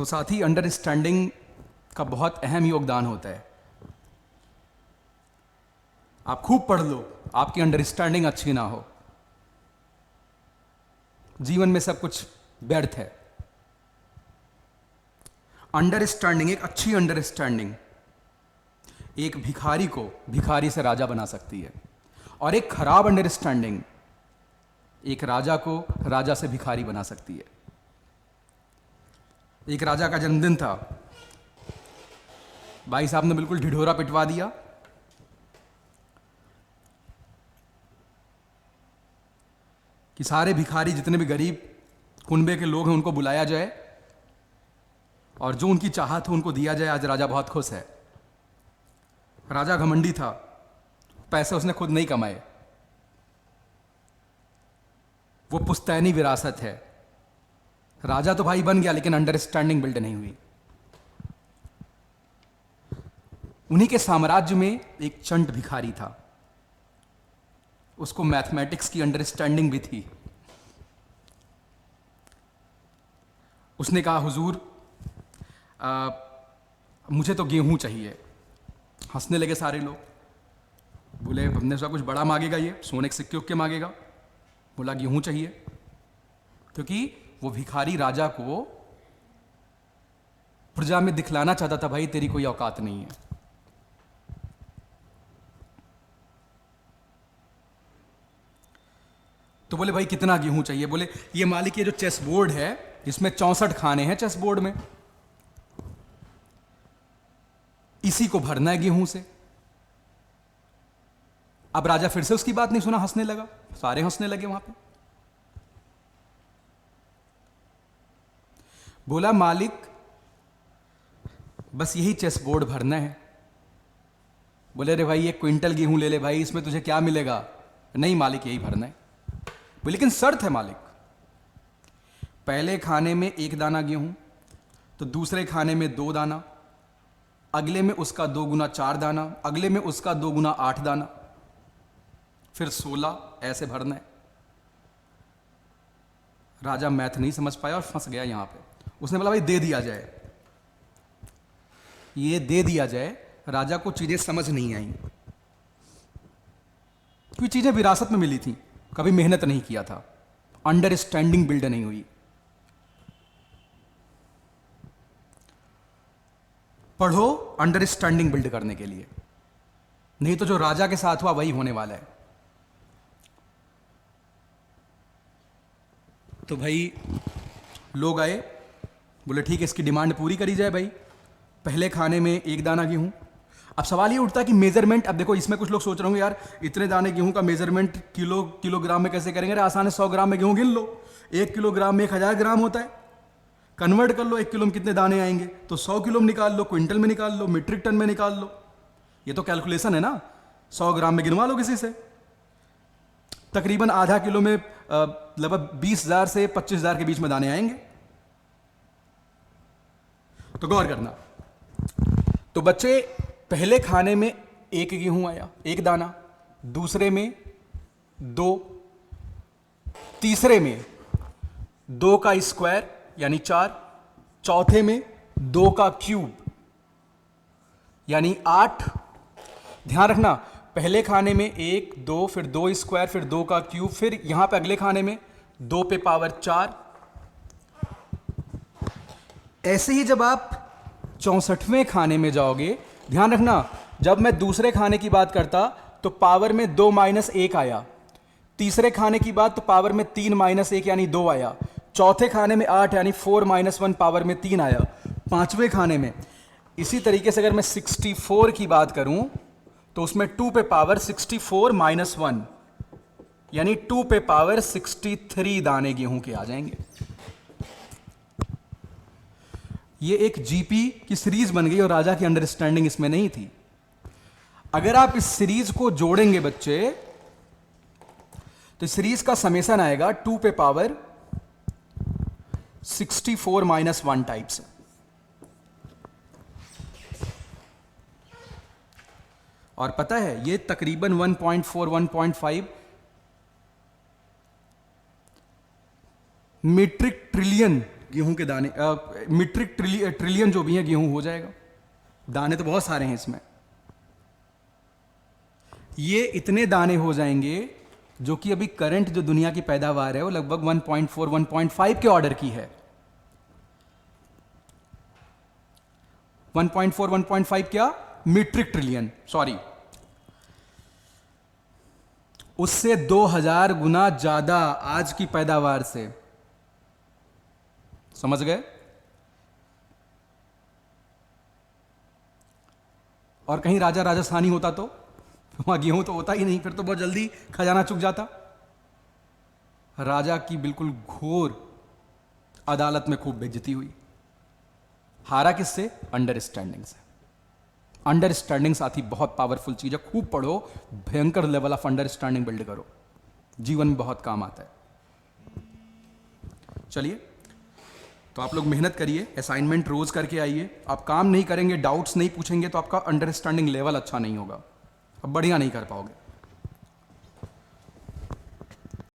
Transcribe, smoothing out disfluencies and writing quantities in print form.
तो साथ ही अंडरस्टैंडिंग का बहुत अहम योगदान होता है। आप खूब पढ़ लो, आपकी अंडरस्टैंडिंग अच्छी ना हो, जीवन में सब कुछ व्यर्थ है। अंडरस्टैंडिंग, एक अच्छी अंडरस्टैंडिंग एक भिखारी को भिखारी से राजा बना सकती है, और एक खराब अंडरस्टैंडिंग एक राजा को राजा से भिखारी बना सकती है। एक राजा का जन्मदिन था, भाई साहब ने बिल्कुल ढिढोरा पिटवा दिया। कि सारे भिखारी, जितने भी गरीब कुनबे के लोग हैं, उनको बुलाया जाए और जो उनकी चाहत हो उनको दिया जाए। आज राजा बहुत खुश है। राजा घमंडी था, पैसे उसने खुद नहीं कमाए, वो पुश्तैनी विरासत है। राजा तो भाई बन गया, लेकिन अंडरस्टैंडिंग बिल्ड नहीं हुई। उन्हीं के साम्राज्य में एक चंट भिखारी था, उसको मैथमेटिक्स की अंडरस्टैंडिंग भी थी। उसने कहा, हुजूर मुझे तो गेहूं चाहिए। हंसने लगे सारे लोग। बोले, हमने सोचा कुछ बड़ा मांगेगा, ये सोने के सिक्के उक्के मांगेगा। बोला गेहूं चाहिए, क्योंकि वो भिखारी राजा को प्रजा में दिखलाना चाहता था, भाई तेरी कोई औकात नहीं है। तो बोले, भाई कितना गेहूं चाहिए? बोले, ये मालिक, ये जो चेस बोर्ड है इसमें 64 खाने हैं, चेस बोर्ड में इसी को भरना है गेहूं से। अब राजा फिर से उसकी बात नहीं सुना, हंसने लगा। सारे हंसने लगे वहां पे। बोला, मालिक बस यही चेस बोर्ड भरना है। बोले, अरे भाई 1 क्विंटल गेहूं ले ले भाई, इसमें तुझे क्या मिलेगा? नहीं मालिक, यही भरना है। बोले, लेकिन शर्त है मालिक, पहले खाने में 1 दाना गेहूं, तो दूसरे खाने में 2 दाना, अगले में उसका 2 गुना 4 दाना, अगले में उसका 2 गुना 8 दाना, फिर 16, ऐसे भरना है। राजा मैथ नहीं समझ पाया और फंस गया यहां पे। उसने बोला, भाई दे दिया जाए, ये दे दिया जाए। राजा को चीजें समझ नहीं आई, क्योंकि चीजें विरासत में मिली थी, कभी मेहनत नहीं किया था, अंडरस्टैंडिंग बिल्ड नहीं हुई। पढ़ो अंडरस्टैंडिंग बिल्ड करने के लिए, नहीं तो जो राजा के साथ हुआ वही होने वाला है। तो भाई लोग आए, बोले ठीक है, इसकी डिमांड पूरी करी जाए भाई। पहले खाने में 1 दाना गेहूं। अब सवाल ये उठता है कि मेजरमेंट, अब देखो इसमें कुछ लोग सोच रहे होंगे, यार इतने दाने गेहूं का मेजरमेंट किलोग्राम में कैसे करेंगे? अरे आसान है, 100 ग्राम में गेहूं गिन लो। 1 किलोग्राम में 1000 ग्राम होता है, कन्वर्ट कर लो, 1 किलो में कितने दाने आएंगे, तो 100 किलो में निकाल लो, क्विंटल में निकाल लो, मीट्रिक टन में निकाल लो। ये तो कैलकुलेशन है ना। 100 ग्राम में गिनवा लो किसी से। तकरीबन आधा किलो में लगभग 20,000 से 25,000 के बीच में दाने आएंगे। तो गौर करना, तो बच्चे पहले खाने में 1 गेहूं आया, 1 दाना, दूसरे में 2, तीसरे में 2 का स्क्वायर यानी 4, चौथे में 2 का क्यूब यानी 8। ध्यान रखना, पहले खाने में 1, 2, फिर 2 स्क्वायर, फिर 2 का क्यूब, फिर यहां पे अगले खाने में 2 पे पावर 4। ऐसे ही जब आप 64वें खाने में जाओगे, ध्यान रखना, जब मैं दूसरे खाने की बात करता तो पावर में 2 माइनस 1 आया, तीसरे खाने की बात तो पावर में 3 माइनस 1 यानी 2 आया, चौथे खाने में 8 यानी 4 माइनस 1 पावर में 3 आया, पांचवें खाने में। इसी तरीके से अगर मैं 64 की बात करूं तो उसमें 2 पे पावर 64 माइनस 1 यानी 2 पे पावर 63 दाने गेहूं के आ जाएंगे। ये एक जीपी की सीरीज बन गई और राजा की अंडरस्टैंडिंग इसमें नहीं थी। अगर आप इस सीरीज को जोड़ेंगे बच्चे, तो सीरीज का समेशन आएगा 2 पे पावर 64 माइनस 1 टाइप्स। और पता है ये तकरीबन 1.4 1.5 मीट्रिक ट्रिलियन गेहूं के दाने, मीट्रिक ट्रिलियन जो भी है गेहूं हो जाएगा। दाने तो बहुत सारे हैं इसमें। ये इतने दाने हो जाएंगे जो कि अभी करंट जो दुनिया की पैदावार है वो लगभग 1.4 1.5 के ऑर्डर की है। 1.4 1.5 क्या, मीट्रिक ट्रिलियन, सॉरी, उससे 2000 गुना ज्यादा आज की पैदावार से। समझ गए? और कहीं राजा राजस्थानी होता तो वहां गेहूं तो होता ही नहीं, फिर तो बहुत जल्दी खजाना चुक जाता। राजा की बिल्कुल घोर अदालत में खूब बेइज्जती हुई। हारा किससे? अंडरस्टैंडिंग से। अंडरस्टैंडिंग साथी बहुत पावरफुल चीज है, खूब पढ़ो, भयंकर लेवल ऑफ अंडरस्टैंडिंग बिल्ड करो, जीवन में बहुत काम आता है। चलिए, तो आप लोग मेहनत करिए, असाइनमेंट रोज करके आइए। आप काम नहीं करेंगे, डाउट्स नहीं पूछेंगे तो आपका अंडरस्टैंडिंग लेवल अच्छा नहीं होगा, अब बढ़िया नहीं कर पाओगे।